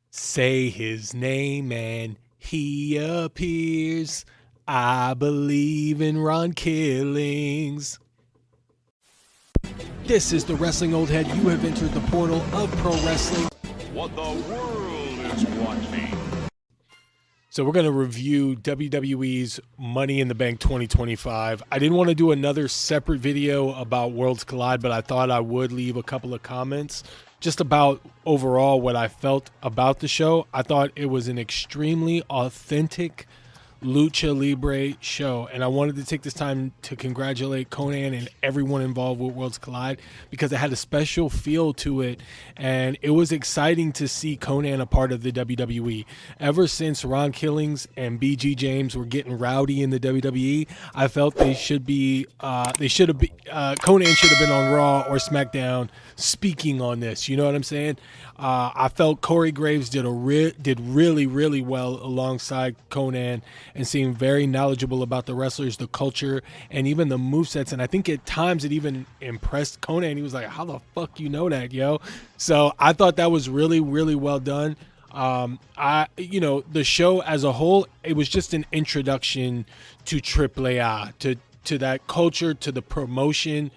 Say his name and he appears. I believe in Ron Killings. This is the Wrestling Old Head. You have entered the portal of pro wrestling. What the world is watching. So we're going to review WWE's Money in the Bank 2025. I didn't want to do another separate video about Worlds Collide, but I thought I would leave a couple of comments just about overall what I felt about the show. I thought it was an extremely authentic Lucha Libre show, and I wanted to take this time to congratulate Conan and everyone involved with Worlds Collide because it had a special feel to it, and it was exciting to see Conan a part of the WWE. Ever since Ron Killings and BG James were getting rowdy in the WWE, I felt Conan should have been on Raw or SmackDown speaking on this. You know what I'm saying? I felt Corey Graves did really well alongside Conan and seemed very knowledgeable about the wrestlers, the culture, and even the movesets. And I think at times it even impressed Conan. He was like, "How the fuck you know that, yo?" So I thought that was really well done. The show as a whole, it was just an introduction to AAA, to that culture, to the promotion,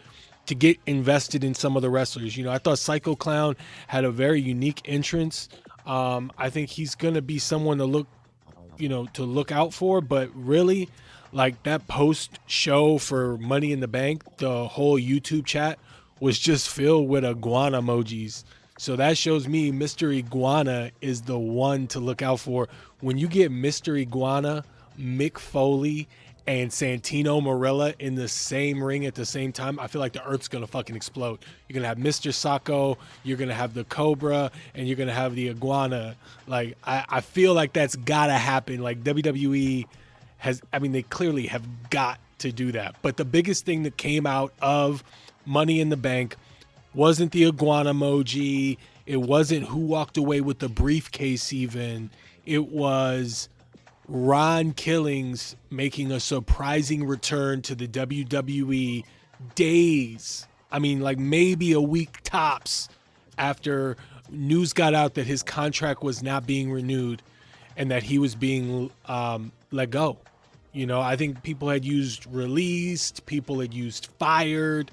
to get invested in some of the wrestlers. I thought Psycho Clown had a very unique entrance. I think he's gonna be someone to look out for. But really, like, that post show for Money in the Bank, the whole YouTube chat was just filled with iguana emojis. So that shows me Mr. Iguana is the one to look out for. When you get Mr. Iguana, Mick Foley, and Santino Marella in the same ring at the same time, I feel like the earth's gonna fucking explode. You're gonna have Mr. Sacco, you're gonna have the Cobra, and you're gonna have the Iguana. Like, I feel like that's gotta happen. Like, WWE they clearly have got to do that. But the biggest thing that came out of Money in the Bank wasn't the iguana emoji. It wasn't who walked away with the briefcase even. It was Ron Killings making a surprising return to the WWE days, maybe a week tops, after news got out that his contract was not being renewed and that he was being let go. I think people had used released, people had used fired.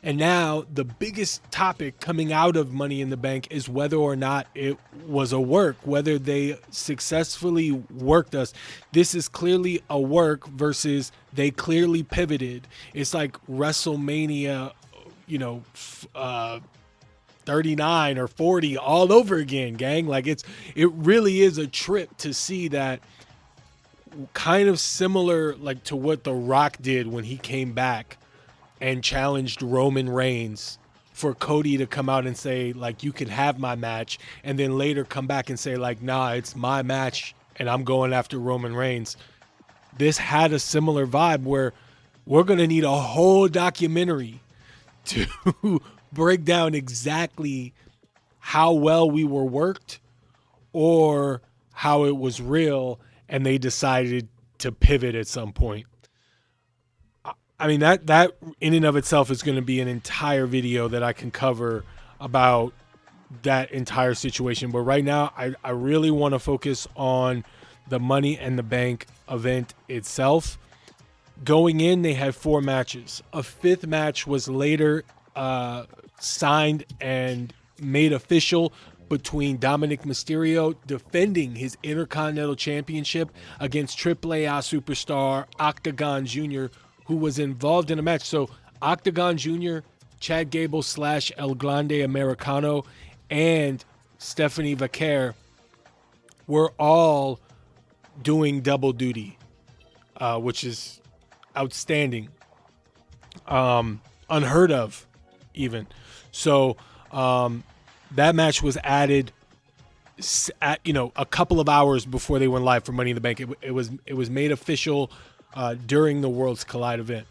And now the biggest topic coming out of Money in the Bank is whether or not it was a work, whether they successfully worked us. This is clearly a work versus they clearly pivoted. It's like WrestleMania, 39 or 40 all over again, gang. Like, it really is a trip to see that, kind of similar like to what The Rock did when he came back and challenged Roman Reigns, for Cody to come out and say, like, you can have my match, and then later come back and say, like, nah, it's my match and I'm going after Roman Reigns. This had a similar vibe where we're going to need a whole documentary to break down exactly how well we were worked or how it was real and they decided to pivot at some point. That in and of itself is going to be an entire video that I can cover about that entire situation. But right now, I really want to focus on the Money in the Bank event itself. Going in, they had 4 matches. A 5th match was later signed and made official between Dominic Mysterio defending his Intercontinental Championship against AAA superstar Octagon Jr., who was involved in a match. So Octagon Jr., Chad Gable / El Grande Americano, and Stephanie Vaquer were all doing double duty, which is outstanding, unheard of even. So that match was added at, a couple of hours before they went live for Money in the Bank. It was made official during the Worlds Collide event.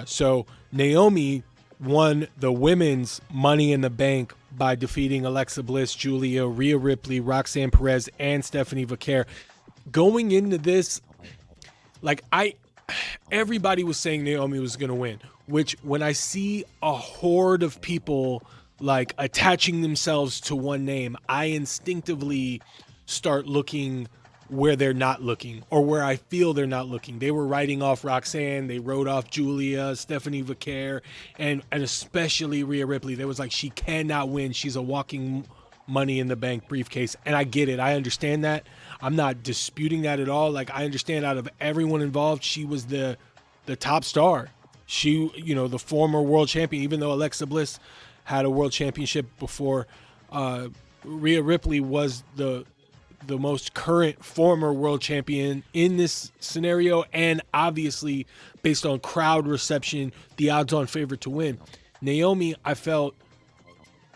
So Naomi won the women's Money in the Bank by defeating Alexa Bliss, Julia, Rhea Ripley, Roxanne Perez, and Stephanie Vaquer. Going into this, everybody was saying Naomi was going to win, which when I see a horde of people like attaching themselves to one name, I instinctively start looking where they're not looking, or where I feel they're not looking. They were writing off Roxanne, they wrote off Julia, Stephanie Vaquer, and especially Rhea Ripley. They was like, she cannot win. She's a walking Money in the Bank briefcase. And I get it. I understand that. I'm not disputing that at all. Like, I understand out of everyone involved, she was the top star. She, the former world champion, even though Alexa Bliss had a world championship before, Rhea Ripley was the most current former world champion in this scenario, and obviously based on crowd reception, the odds-on favorite to win. Naomi, I felt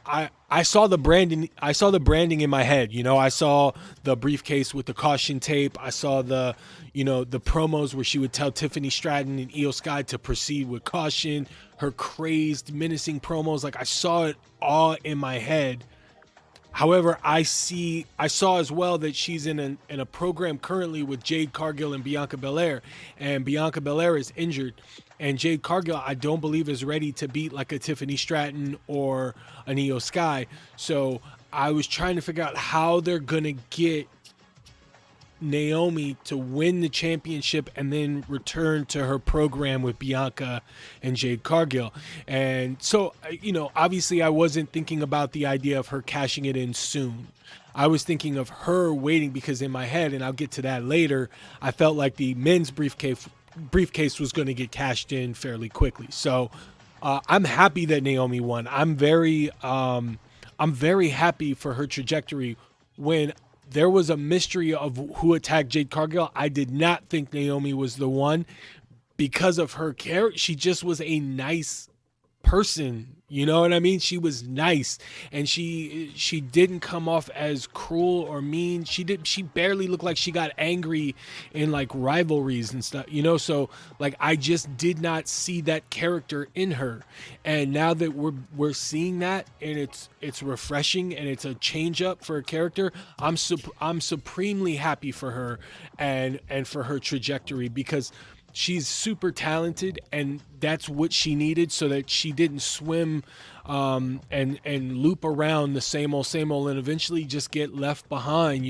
I saw the branding. I saw the branding in my head. I saw the briefcase with the caution tape. I saw the promos where she would tell Tiffany Stratton and Io Sky to proceed with caution. Her crazed, menacing promos. Like, I saw it all in my head. However, I saw as well that she's in a program currently with Jade Cargill and Bianca Belair, and Bianca Belair is injured, and Jade Cargill I don't believe is ready to beat like a Tiffany Stratton or an Io Sky. So I was trying to figure out how they're gonna get Naomi to win the championship and then return to her program with Bianca and Jade Cargill. And so, obviously I wasn't thinking about the idea of her cashing it in soon. I was thinking of her waiting, because in my head, and I'll get to that later, I felt like the men's briefcase was going to get cashed in fairly quickly. So I'm happy that Naomi won. I'm very happy for her trajectory. When there was a mystery of who attacked Jade Cargill, I did not think Naomi was the one, because of her character. She just was a nice person. You know what I mean? She was nice, and she didn't come off as cruel or mean. She barely looked like she got angry in like rivalries and stuff, so like I just did not see that character in her. And now that we're seeing that, and it's refreshing, and it's a change up for a character, I'm supremely happy for her and for her trajectory, because she's super talented, and that's what she needed, so that she didn't swim and loop around the same old, and eventually just get left behind,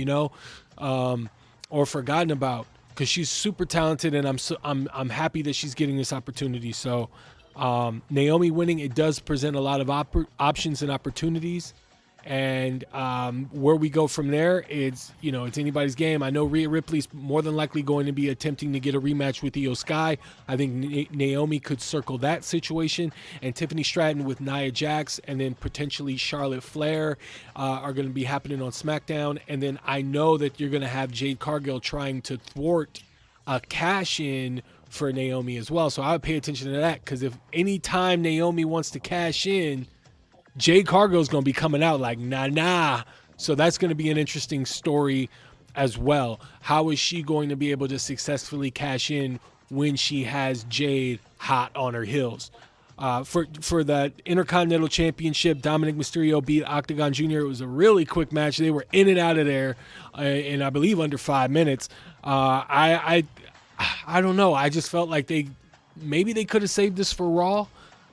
or forgotten about, because she's super talented, and I'm happy that she's getting this opportunity. So Naomi winning, it does present a lot of options and opportunities. And where we go from there, it's anybody's game. I know Rhea Ripley's more than likely going to be attempting to get a rematch with Io Sky. I think Naomi could circle that situation, and Tiffany Stratton with Nia Jax, and then potentially Charlotte Flair are going to be happening on SmackDown. And then I know that you're going to have Jade Cargill trying to thwart a cash-in for Naomi as well. So I would pay attention to that, because if any time Naomi wants to cash in, Jade Cargill's going to be coming out like, nah. So that's going to be an interesting story as well. How is she going to be able to successfully cash in when she has Jade hot on her heels? For the Intercontinental Championship, Dominic Mysterio beat Octagon Jr. It was a really quick match. They were in and out of there in, I believe, under 5 minutes. I don't know. I just felt like maybe they could have saved this for Raw.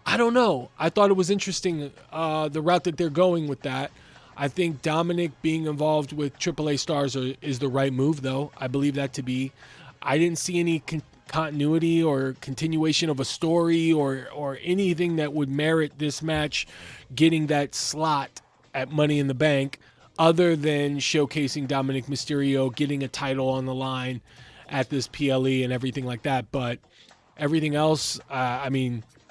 I don't know. I thought it was interesting, the route that they're going with that. I think Dominic being involved with AAA stars is the right move, though. I believe that to be. I didn't see any continuity or continuation of a story or anything that would merit this match getting that slot at Money in the Bank, other than showcasing Dominic Mysterio getting a title on the line at this PLE and everything like that. But everything else,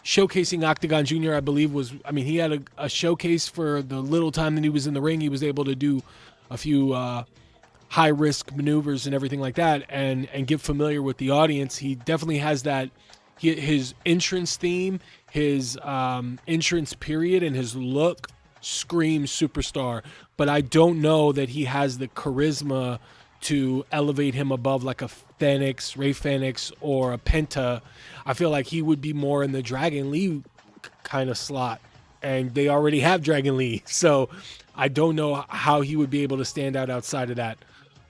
showcasing Octagon Jr., I believe, he had a showcase for the little time that he was in the ring. He was able to do a few high-risk maneuvers and everything like that, and get familiar with the audience. He definitely has that. His entrance theme, his entrance period, and his look screams superstar. But I don't know that he has the charisma to elevate him above like a Phoenix, Ray Phoenix, or a Penta. I feel like he would be more in the Dragon Lee kind of slot, and they already have Dragon Lee, so I don't know how he would be able to stand out outside of that.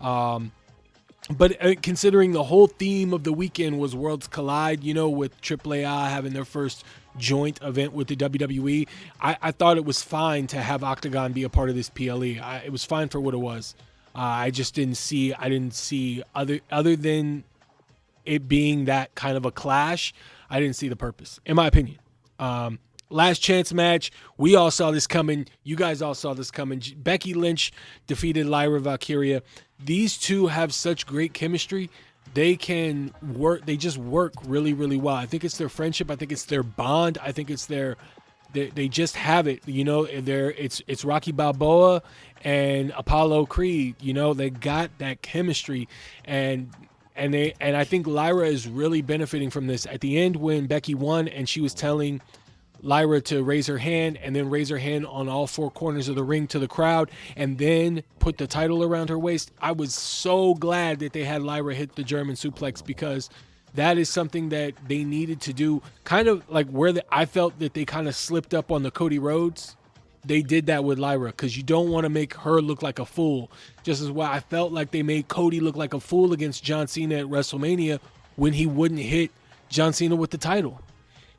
But considering the whole theme of the weekend was Worlds Collide, with AAA having their first joint event with the WWE. I thought it was fine to have Octagon be a part of this PLE. It was fine for what it was. I just didn't see other than it being that kind of a clash. I didn't see the purpose, in my opinion. Last chance match. We all saw this coming. You guys all saw this coming. Becky Lynch defeated Lyra Valkyria. These two have such great chemistry. They can work. They just work really, really well. I think it's their friendship. I think it's their bond. I think it's they just have it. You know, it's Rocky Balboa and Apollo Creed. You know, they got that chemistry, and I think Lyra is really benefiting from this. At the end, when Becky won and she was telling Lyra to raise her hand and then raise her hand on all four corners of the ring to the crowd and then put the title around her waist, I was so glad that they had Lyra hit the German suplex, because that is something that they needed to do. Kind of like I felt that they kind of slipped up on the Cody Rhodes. They did that with Lyra, because you don't want to make her look like a fool. Just as well, I felt like they made Cody look like a fool against John Cena at WrestleMania when he wouldn't hit John Cena with the title,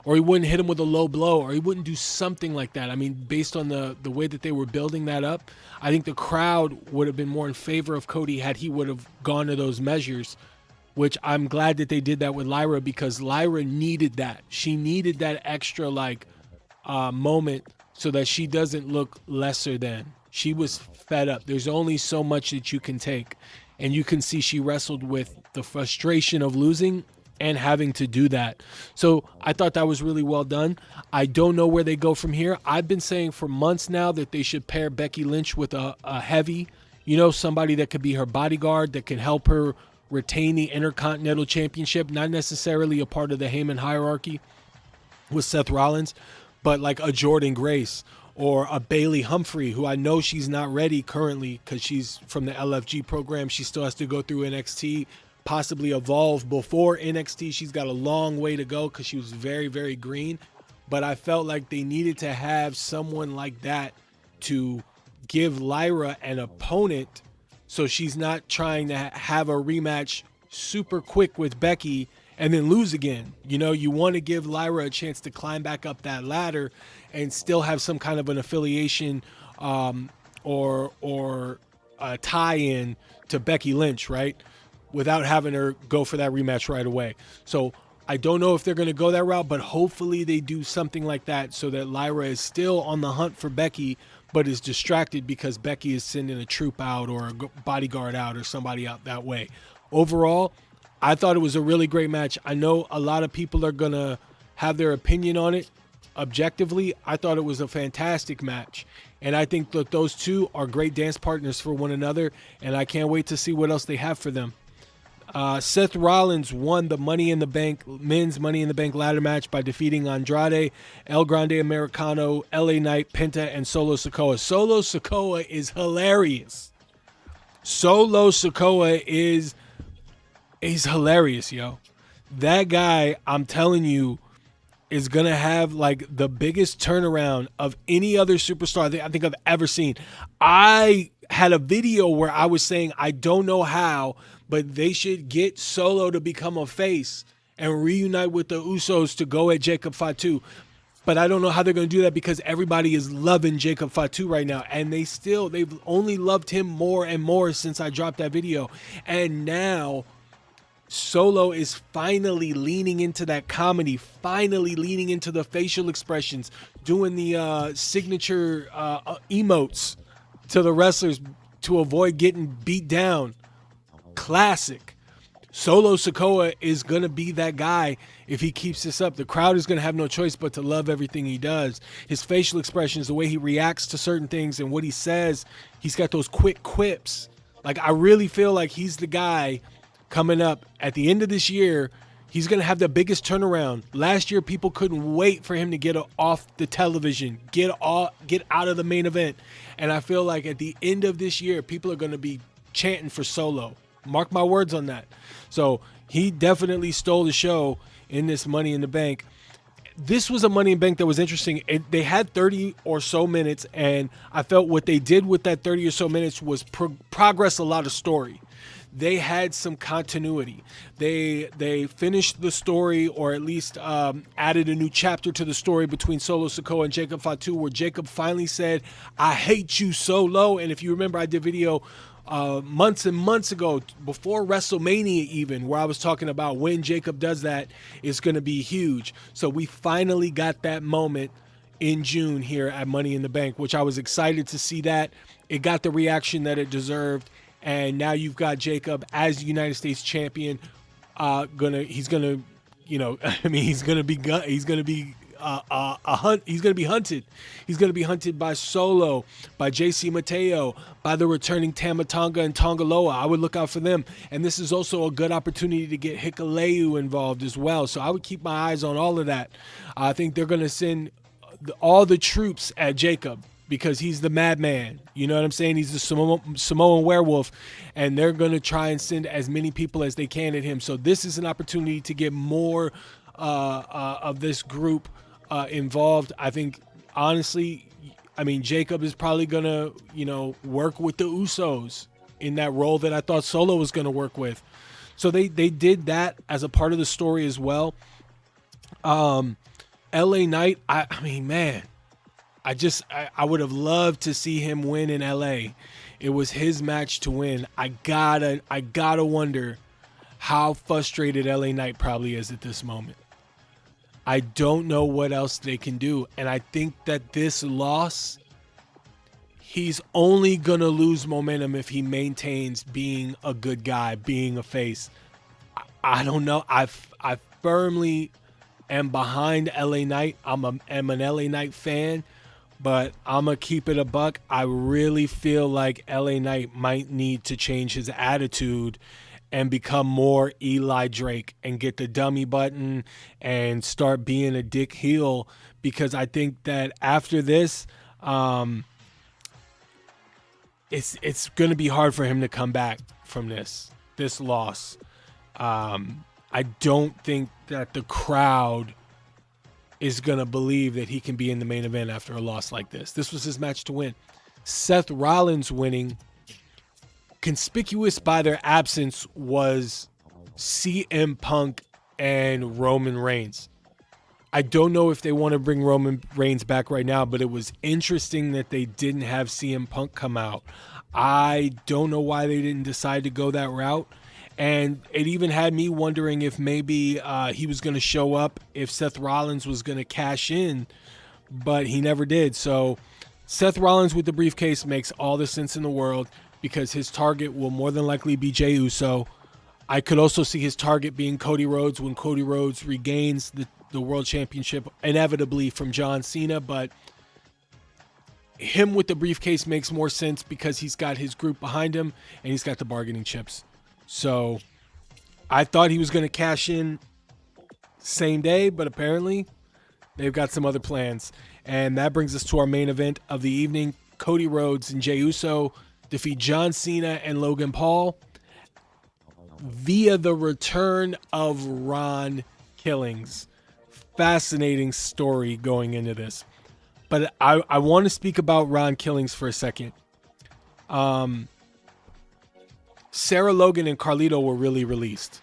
or he wouldn't hit him with a low blow, or he wouldn't do something like that. I mean, based on the way that they were building that up, I think the crowd would have been more in favor of Cody had he would have gone to those measures, which I'm glad that they did that with Lyra, because Lyra needed that. She needed that extra moment so that she doesn't look lesser than. She was fed up. There's only so much that you can take. And you can see she wrestled with the frustration of losing and having to do that. So I thought that was really well done. I don't know where they go from here. I've been saying for months now that they should pair Becky Lynch with a heavy, somebody that could be her bodyguard, that can help her retain the Intercontinental Championship, not necessarily a part of the Heyman hierarchy with Seth Rollins, but like a Jordan Grace or a Bailey Humphrey, who I know she's not ready currently because she's from the LFG program. She still has to go through NXT, possibly evolve before NXT. She's got a long way to go because she was very, very green. But I felt like they needed to have someone like that to give Lyra an opponent, so she's not trying to have a rematch super quick with Becky and then lose again. You want to give Lyra a chance to climb back up that ladder and still have some kind of an affiliation or a tie-in to Becky Lynch, right? Without having her go for that rematch right away. So I don't know if they're going to go that route, but hopefully they do something like that so that Lyra is still on the hunt for Becky, but is distracted because Becky is sending a troop out or a bodyguard out or somebody out that way. Overall, I thought it was a really great match. I know a lot of people are going to have their opinion on it. Objectively, I thought it was a fantastic match. And I think that those two are great dance partners for one another, and I can't wait to see what else they have for them. Seth Rollins won the men's Money in the Bank ladder match by defeating Andrade, El Grande Americano, LA Knight, Penta, and Solo Sikoa. Solo Sikoa is hilarious. He's hilarious, yo. That guy, I'm telling you, is going to have like the biggest turnaround of any other superstar that I think I've ever seen. I had a video where I was saying, I don't know how, but they should get Solo to become a face and reunite with the Usos to go at Jacob Fatu. But I don't know how they're going to do that because everybody is loving Jacob Fatu right now. And they've only loved him more and more since I dropped that video. And now Solo is finally leaning into that comedy, finally leaning into the facial expressions, doing the signature emotes to the wrestlers to avoid getting beat down. Classic. Solo Sikoa is going to be that guy if he keeps this up. The crowd is going to have no choice but to love everything he does. His facial expressions, the way he reacts to certain things and what he says, he's got those quick quips. Like, I really feel like he's the guy coming up at the end of this year. He's going to have the biggest turnaround. Last year, people couldn't wait for him to get off the television, get out of the main event. And I feel like at the end of this year, people are going to be chanting for Solo. Mark my words on that. So he definitely stole the show in this Money in the Bank. this was a Money in Bank that was interesting. They had 30 or so minutes, and I felt what they did with that 30 or so minutes was progress a lot of story. They had some continuity. They finished the story, or at least added a new chapter to the story between Solo Sikoa and Jacob Fatu, where Jacob finally said, "I hate you, Solo." And if you remember, I did video months and months ago, before WrestleMania even, where I was talking about when Jacob does that, it's going to be huge. So we finally got that moment in June here at Money in the Bank, which I was excited to see that. It got the reaction that it deserved. And now you've got Jacob as the United States champion. He's gonna be hunted. He's gonna be hunted by Solo, by JC Mateo, by the returning Tama Tonga and Tongaloa. I would look out for them. And this is also a good opportunity to get Hikuleu involved as well. So I would keep my eyes on all of that. I think they're gonna send all the troops at Jacob, because he's the madman. You know what I'm saying? He's the Samoan werewolf, and they're going to try and send as many people as they can at him. So this is an opportunity to get more of this group involved. I think, honestly, Jacob is probably going to, work with the Usos in that role that I thought Solo was going to work with. So they did that as a part of the story as well. LA Knight, I would have loved to see him win in LA. It was his match to win. I gotta wonder how frustrated LA Knight probably is at this moment. I don't know what else they can do. And I think that this loss, he's only gonna lose momentum if he maintains being a good guy, being a face. I don't know. I firmly am behind LA Knight. I'm an LA Knight fan. But I'm going to keep it a buck. I really feel like LA Knight might need to change his attitude and become more Eli Drake and get the dummy button and start being a dick heel, because I think that after this, it's going to be hard for him to come back from this loss. I don't think that the crowd is going to believe that he can be in the main event after a loss like this. This was his match to win. Seth Rollins winning, conspicuous by their absence, was CM Punk and Roman Reigns. I don't know if they want to bring Roman Reigns back right now, but it was interesting that they didn't have CM Punk come out. I don't know why they didn't decide to go that route. And it even had me wondering if maybe he was going to show up, if Seth Rollins was going to cash in, but he never did. So Seth Rollins with the briefcase makes all the sense in the world, because his target will more than likely be Jey Uso. I could also see his target being Cody Rhodes when Cody Rhodes regains the world championship, inevitably from John Cena. But him with the briefcase makes more sense because he's got his group behind him and he's got the bargaining chips. So I thought he was going to cash in same day, but apparently they've got some other plans. And that brings us to our main event of the evening. Cody Rhodes and Jey Uso defeat John Cena and Logan Paul via the return of Ron Killings. Fascinating story going into this. But I want to speak about Ron Killings for a second. Sarah Logan and Carlito were really released.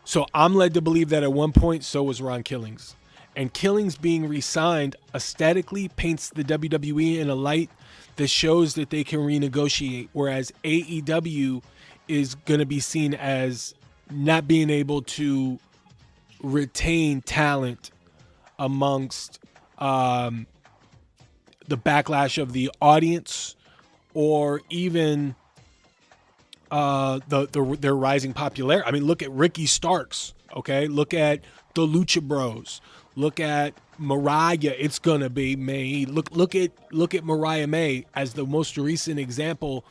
So I'm led to believe that at one point, so was Ron Killings. And Killings being re-signed aesthetically paints the WWE in a light that shows that they can renegotiate, whereas AEW is going to be seen as not being able to retain talent amongst the backlash of the audience, or even their rising popularity. I mean, look at Ricky Starks, okay? Look at the Lucha Bros. Look at Mariah. It's gonna be May. Look at Mariah May as the most recent example.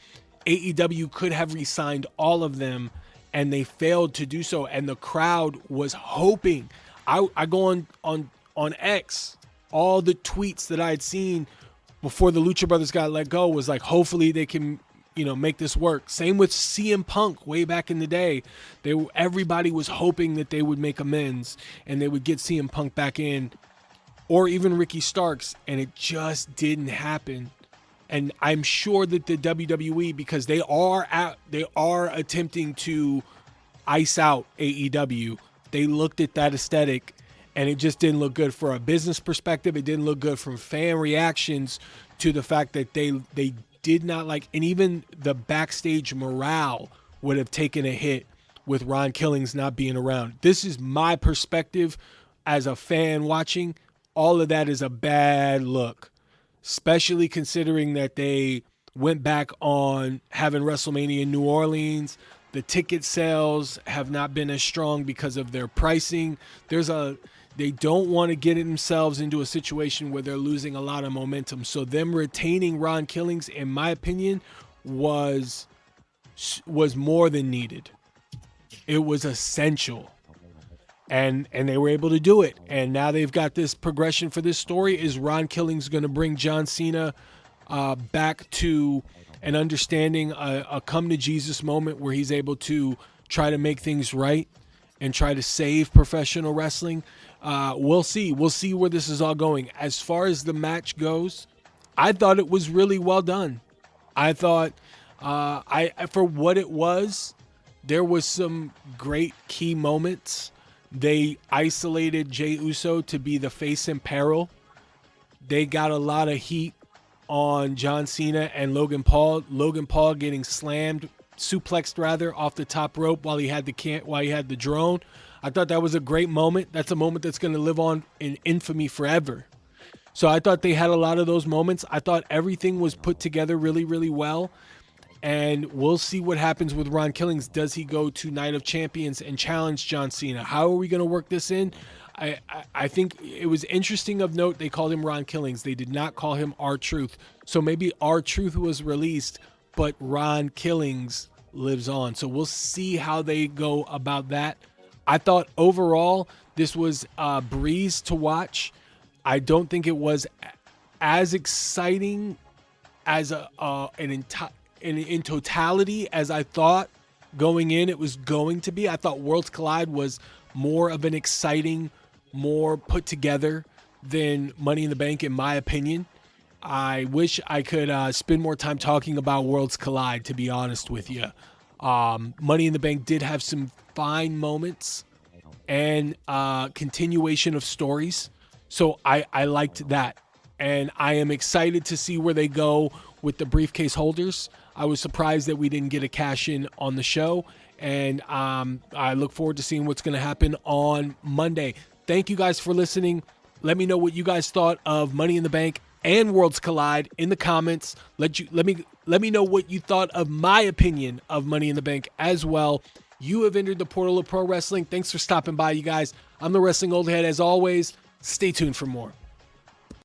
AEW could have re-signed all of them, and they failed to do so. And the crowd was hoping. I go on X. All the tweets that I had seen before the Lucha Brothers got let go was like, hopefully they can make this work. Same with CM Punk way back in the day. Everybody was hoping that they would make amends and they would get CM Punk back in, or even Ricky Starks, and it just didn't happen. And I'm sure that the WWE, because they are attempting to ice out AEW, they looked at that aesthetic and it just didn't look good for a business perspective. It didn't look good from fan reactions to the fact that they did not like, and even the backstage morale would have taken a hit with Ron Killings not being around. This is my perspective as a fan watching. All of that is a bad look, especially considering that they went back on having WrestleMania in New Orleans. The ticket sales have not been as strong because of their pricing. They don't want to get themselves into a situation where they're losing a lot of momentum. So them retaining Ron Killings, in my opinion, was more than needed. It was essential. And they were able to do it. And now they've got this progression for this story. Is Ron Killings going to bring John Cena back to an understanding, a come to Jesus moment where he's able to try to make things right and try to save professional wrestling? We'll see. We'll see where this is all going. As far as the match goes, I thought it was really well done. I thought, for what it was, there was some great key moments. They isolated Jey Uso to be the face in peril. They got a lot of heat on John Cena and Logan Paul. Logan Paul getting suplexed off the top rope while he had the drone. I thought that was a great moment. That's a moment that's going to live on in infamy forever. So I thought they had a lot of those moments. I thought everything was put together really, really well. And we'll see what happens with Ron Killings. Does he go to Night of Champions and challenge John Cena? How are we going to work this in? I think it was interesting of note they called him Ron Killings. They did not call him R-Truth. So maybe R-Truth was released, but Ron Killings lives on. So we'll see how they go about that. I thought overall this was a breeze to watch. I don't think it was as exciting as in totality as I thought going in it was going to be. I thought Worlds Collide was more of an exciting, more put together than Money in the Bank, in my opinion. I wish I could spend more time talking about Worlds Collide, to be honest with you. Money in the Bank did have some fine moments and continuation of stories. So I liked that. And I am excited to see where they go with the briefcase holders. I was surprised that we didn't get a cash in on the show. And I look forward to seeing what's going to happen on Monday. Thank you guys for listening. Let me know what you guys thought of Money in the Bank and Worlds Collide in the comments. Let me know what you thought of my opinion of Money in the Bank as well. You have entered the portal of pro wrestling. Thanks for stopping by, you guys. I'm the Wrestling Old Head. As always, stay tuned for more.